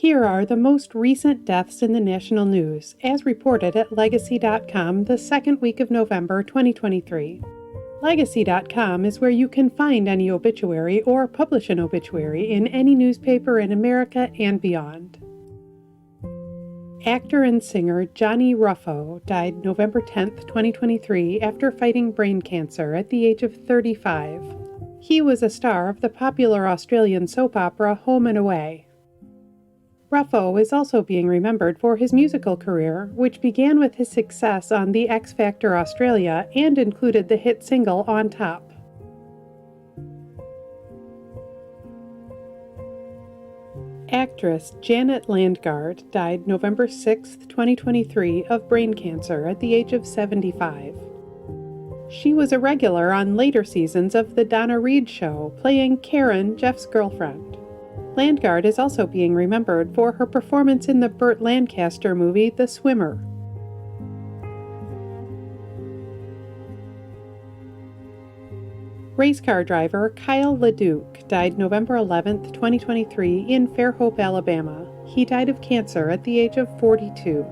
Here are the most recent deaths in the national news, as reported at Legacy.com the second week of November 2023. Legacy.com is where you can find any obituary or publish an obituary in any newspaper in America and beyond. Actor and singer Johnny Ruffo died November 10, 2023, after fighting brain cancer at the age of 35. He was a star of the popular Australian soap opera Home and Away. Ruffo is also being remembered for his musical career, which began with his success on The X Factor Australia and included the hit single On Top. Actress Janet Landgard died November 6, 2023, of brain cancer at the age of 75. She was a regular on later seasons of The Donna Reed Show, playing Karen, Jeff's girlfriend. Landgard is also being remembered for her performance in the Burt Lancaster movie The Swimmer. Race car driver Kyle LeDuc died November 11, 2023, in Fairhope, Alabama. He died of cancer at the age of 42.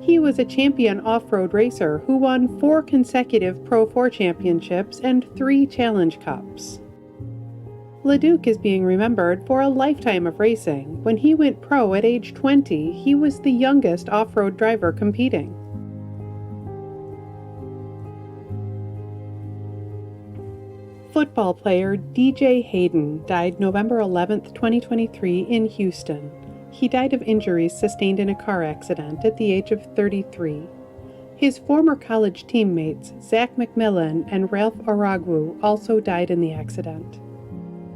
He was a champion off-road racer who won 4 consecutive Pro 4 championships and 3 Challenge Cups. LeDuc is being remembered for a lifetime of racing. When he went pro at age 20, he was the youngest off-road driver competing. Football player DJ Hayden died November 11, 2023, in Houston. He died of injuries sustained in a car accident at the age of 33. His former college teammates, Zach McMillan and Ralph Aragwu, also died in the accident.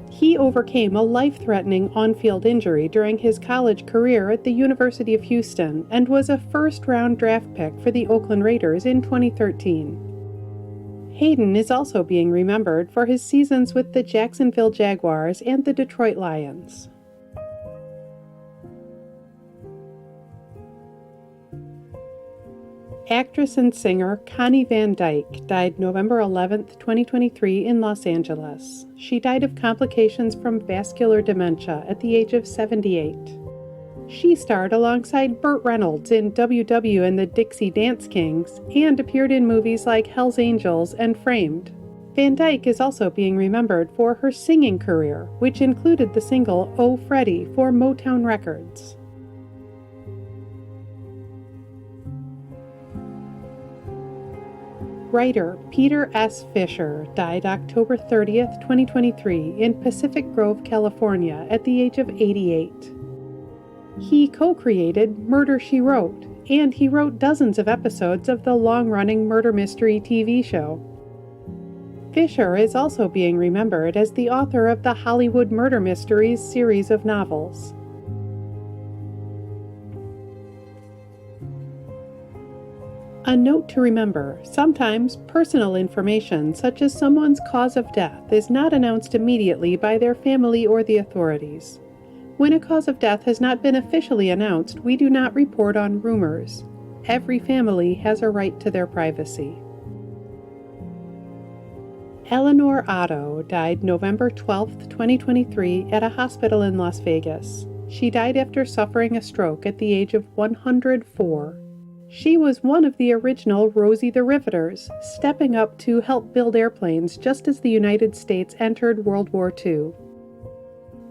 He overcame a life-threatening on-field injury during his college career at the University of Houston and was a first-round draft pick for the Oakland Raiders in 2013. Hayden is also being remembered for his seasons with the Jacksonville Jaguars and the Detroit Lions. Actress and singer Connie Van Dyke died November 11, 2023, in Los Angeles. She died of complications from vascular dementia at the age of 78. She starred alongside Burt Reynolds in WW and the Dixie Dancekings and appeared in movies like Hell's Angels and Framed. Van Dyke is also being remembered for her singing career, which included the single Oh Freddie for Motown Records. Writer Peter S. Fischer died October 30, 2023, in Pacific Grove, California, at the age of 88. He co-created Murder, She Wrote, and he wrote dozens of episodes of the long-running murder mystery TV show. Fischer is also being remembered as the author of the Hollywood Murder Mysteries series of novels. A note to remember, sometimes personal information such as someone's cause of death is not announced immediately by their family or the authorities. When a cause of death has not been officially announced, we do not report on rumors. Every family has a right to their privacy. Eleanor Otto died November 12, 2023, at a hospital in Las Vegas. She died after suffering a stroke at the age of 104. She was one of the original Rosie the Riveters, stepping up to help build airplanes just as the United States entered World War II.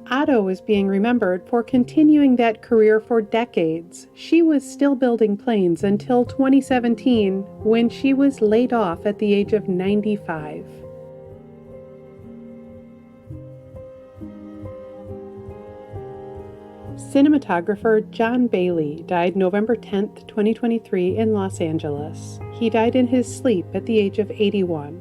Otto is being remembered for continuing that career for decades. She was still building planes until 2017, when she was laid off at the age of 95. Cinematographer John Bailey died November 10, 2023, in Los Angeles. He died in his sleep at the age of 81.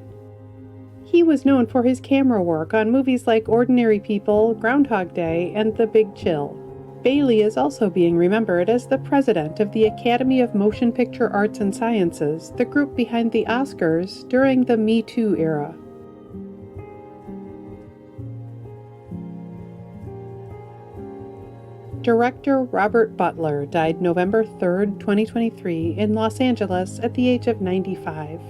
He was known for his camera work on movies like Ordinary People, Groundhog Day, and The Big Chill. Bailey is also being remembered as the president of the Academy of Motion Picture Arts and Sciences, the group behind the Oscars during the Me Too era. Director Robert Butler died November 3, 2023, in Los Angeles at the age of 95.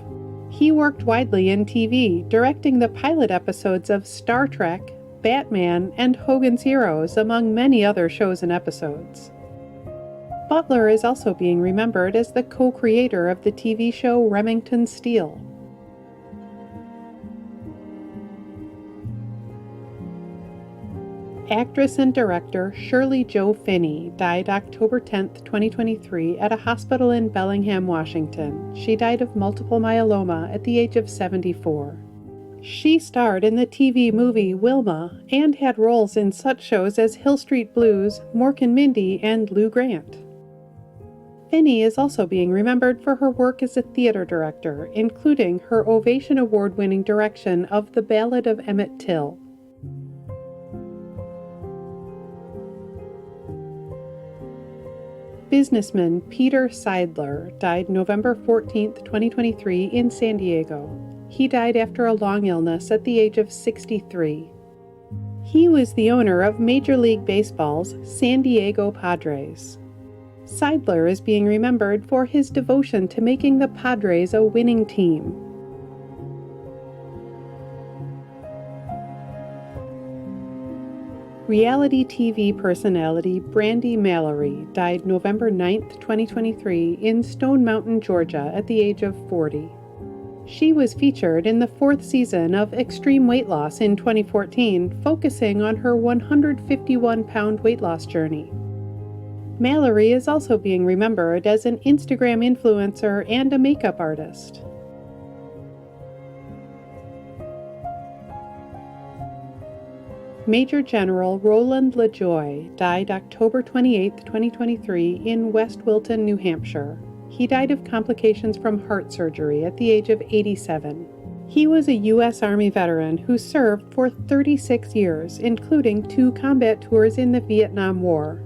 He worked widely in TV, directing the pilot episodes of Star Trek, Batman, and Hogan's Heroes, among many other shows and episodes. Butler is also being remembered as the co-creator of the TV show Remington Steele. Actress and director Shirley Jo Finney died October 10, 2023, at a hospital in Bellingham, Washington. She died of multiple myeloma at the age of 74. She starred in the TV movie Wilma and had roles in such shows as Hill Street Blues, Mork and Mindy, and Lou Grant. Finney is also being remembered for her work as a theater director, including her Ovation Award-winning direction of The Ballad of Emmett Till. Businessman Peter Seidler died November 14, 2023, in San Diego. He died after a long illness at the age of 63. He was the owner of Major League Baseball's San Diego Padres. Seidler is being remembered for his devotion to making the Padres a winning team. Reality TV personality Brandy Mallerie died November 9, 2023, in Stone Mountain, Georgia, at the age of 40. She was featured in the 4th season of Extreme Weight Loss in 2014, focusing on her 151-pound weight loss journey. Mallory is also being remembered as an Instagram influencer and a makeup artist. Major General Roland Lajoie died October 28, 2023, in West Wilton, New Hampshire. He died of complications from heart surgery at the age of 87. He was a U.S. Army veteran who served for 36 years, including 2 combat tours in the Vietnam War.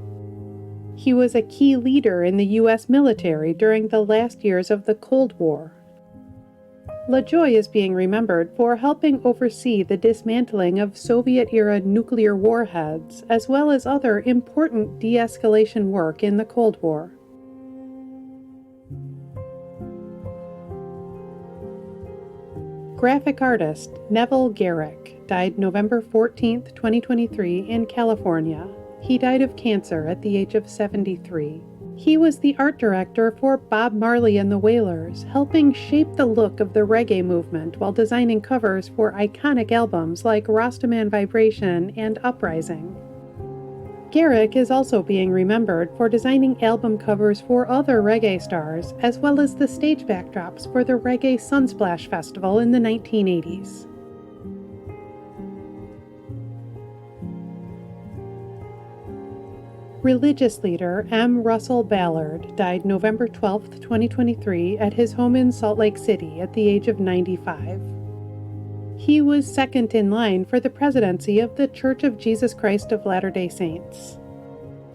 He was a key leader in the U.S. military during the last years of the Cold War. Lajoie is being remembered for helping oversee the dismantling of Soviet-era nuclear warheads, as well as other important de-escalation work in the Cold War. Graphic artist Nevil Garrick died November 14, 2023, in California. He died of cancer at the age of 73. He was the art director for Bob Marley and the Wailers, helping shape the look of the reggae movement while designing covers for iconic albums like Rastaman Vibration and Uprising. Garrick is also being remembered for designing album covers for other reggae stars, as well as the stage backdrops for the Reggae Sunsplash Festival in the 1980s. Religious leader M. Russell Ballard died November 12, 2023, at his home in Salt Lake City at the age of 95. He was second in line for the presidency of the Church of Jesus Christ of Latter-day Saints.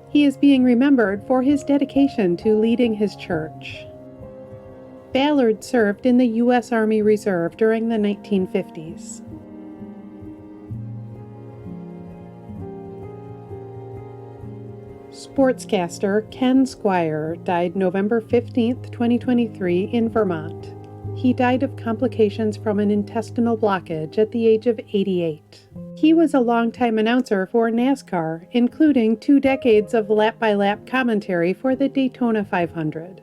He is being remembered for his dedication to leading his church. Ballard served in the U.S. Army Reserve during the 1950s. Sportscaster Ken Squier died November 15, 2023, in Vermont. He died of complications from an intestinal blockage at the age of 88. He was a longtime announcer for NASCAR, including 2 decades of lap-by-lap commentary for the Daytona 500.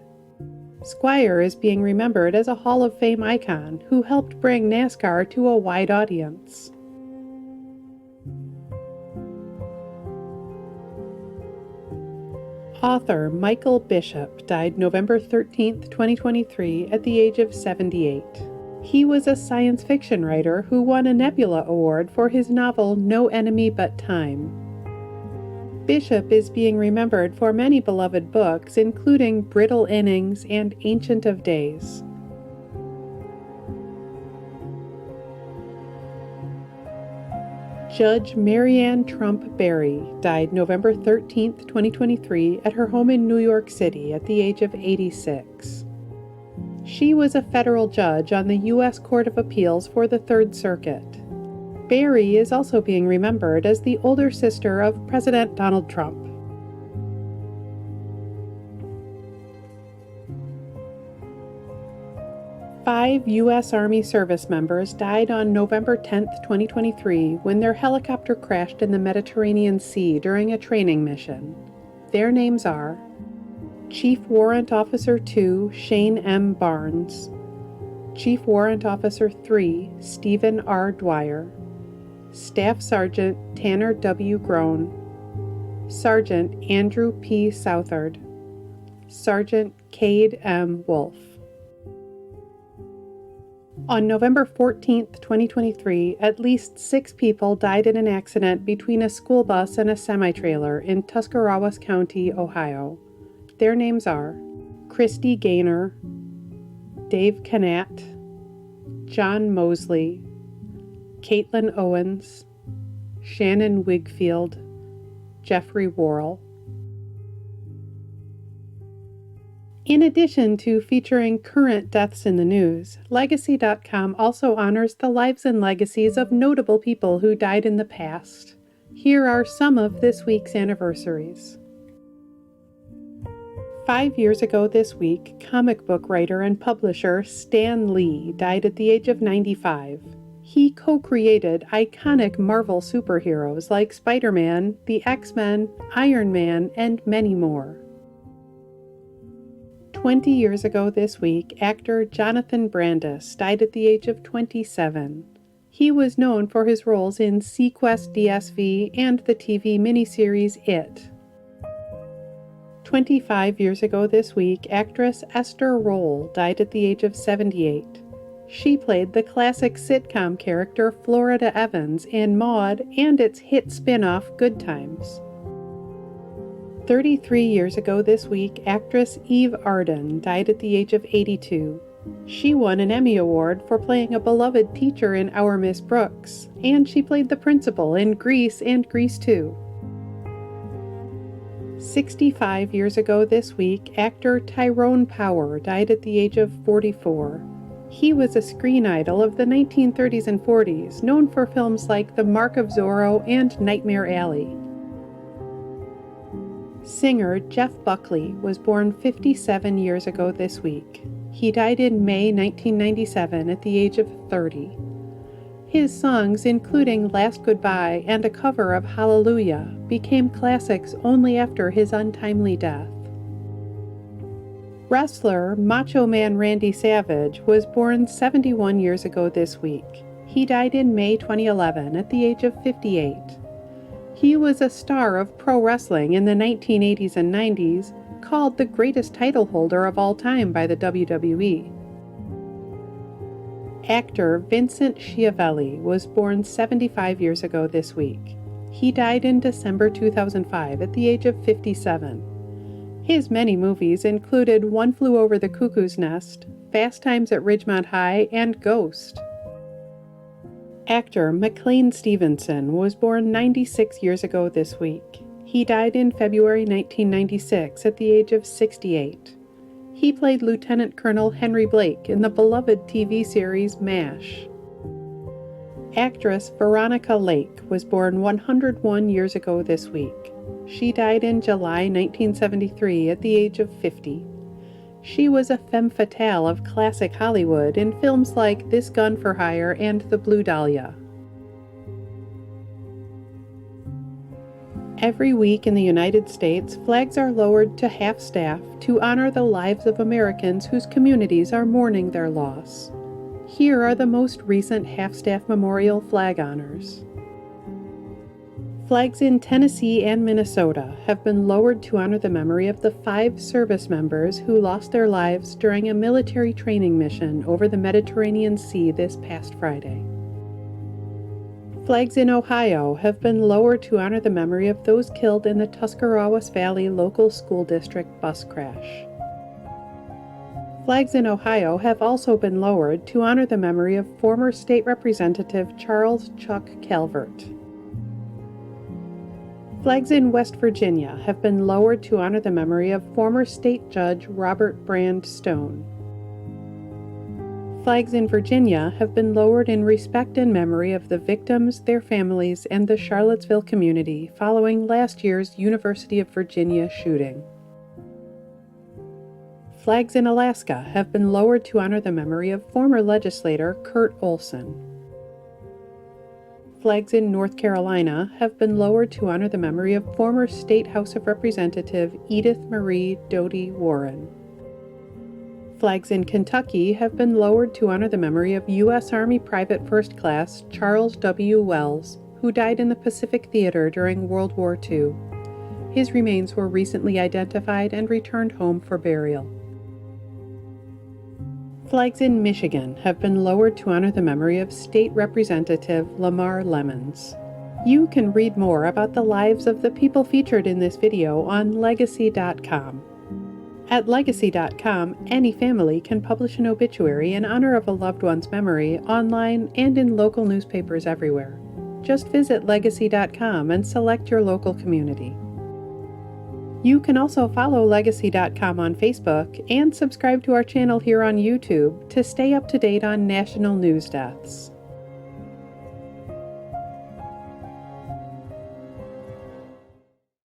Squier is being remembered as a Hall of Fame icon who helped bring NASCAR to a wide audience. Author Michael Bishop died November 13, 2023, at the age of 78. He was a science fiction writer who won a Nebula Award for his novel No Enemy But Time. Bishop is being remembered for many beloved books, including Brittle Innings and Ancient of Days. Judge Maryanne Trump Barry died November 13, 2023, at her home in New York City at the age of 86. She was a federal judge on the U.S. Court of Appeals for the Third Circuit. Barry is also being remembered as the older sister of President Donald Trump. 5 U.S. Army service members died on November 10, 2023, when their helicopter crashed in the Mediterranean Sea during a training mission. Their names are Chief Warrant Officer 2, Shane M. Barnes, Chief Warrant Officer 3, Stephen R. Dwyer, Staff Sergeant Tanner W. Groan, Sergeant Andrew P. Southard, Sergeant Cade M. Wolf. On November 14, 2023, at least 6 people died in an accident between a school bus and a semi-trailer in Tuscarawas County, Ohio. Their names are Christy Gaynor, Dave Canat, John Mosley, Caitlin Owens, Shannon Wigfield, Jeffrey Worrell. In addition to featuring current deaths in the news, Legacy.com also honors the lives and legacies of notable people who died in the past. Here are some of this week's anniversaries. 5 years ago this week, comic book writer and publisher Stan Lee died at the age of 95. He co-created iconic Marvel superheroes like Spider-Man, the X-Men, Iron Man, and many more. 20 years ago this week, actor Jonathan Brandis died at the age of 27. He was known for his roles in Sequest DSV and the TV miniseries It. 25 years ago this week, actress Esther R died at the age of 78. She played the classic sitcom character Florida Evans in Maude and its hit spin-off Good Times. 33 years ago this week, actress Eve Arden died at the age of 82. She won an Emmy Award for playing a beloved teacher in Our Miss Brooks, and she played the principal in Grease and Grease 2. 65 years ago this week, actor Tyrone Power died at the age of 44. He was a screen idol of the 1930s and 40s, known for films like The Mark of Zorro and Nightmare Alley. Singer Jeff Buckley was born 57 years ago this week. He died in May 1997 at the age of 30. His songs, including Last Goodbye and a cover of Hallelujah, became classics only after his untimely death. Wrestler Macho Man Randy Savage was born 71 years ago this week. He died in May 2011 at the age of 58. He was a star of pro wrestling in the 1980s and 90s, called the greatest title holder of all time by the WWE. Actor Vincent Schiavelli was born 75 years ago this week. He died in December 2005 at the age of 57. His many movies included One Flew Over the Cuckoo's Nest, Fast Times at Ridgemont High, and Ghost. Actor McLean Stevenson was born 96 years ago this week. He died in February 1996 at the age of 68. He played Lieutenant Colonel Henry Blake in the beloved TV series MASH. Actress Veronica Lake was born 101 years ago this week. She died in July 1973 at the age of 50. She was a femme fatale of classic Hollywood in films like This Gun for Hire and The Blue Dahlia. Every week in the United States, flags are lowered to half-staff to honor the lives of Americans whose communities are mourning their loss. Here are the most recent half-staff memorial flag honors. Flags in Tennessee and Minnesota have been lowered to honor the memory of the 5 service members who lost their lives during a military training mission over the Mediterranean Sea this past Friday. Flags in Ohio have been lowered to honor the memory of those killed in the Tuscarawas Valley Local School District bus crash. Flags in Ohio have also been lowered to honor the memory of former State Representative Charles Chuck Calvert. Flags in West Virginia have been lowered to honor the memory of former State Judge Robert Brand Stone. Flags in Virginia have been lowered in respect and memory of the victims, their families, and the Charlottesville community following last year's University of Virginia shooting. Flags in Alaska have been lowered to honor the memory of former legislator Kurt Olson. Flags in North Carolina have been lowered to honor the memory of former State House of Representative Edith Marie Doty Warren. Flags in Kentucky have been lowered to honor the memory of U.S. Army Private First Class Charles W. Wells, who died in the Pacific Theater during World War II. His remains were recently identified and returned home for burial. Flags in Michigan have been lowered to honor the memory of State Representative Lamar Lemons. You can read more about the lives of the people featured in this video on Legacy.com. At Legacy.com, any family can publish an obituary in honor of a loved one's memory online and in local newspapers everywhere. Just visit Legacy.com and select your local community. You can also follow Legacy.com on Facebook and subscribe to our channel here on YouTube to stay up to date on national news deaths.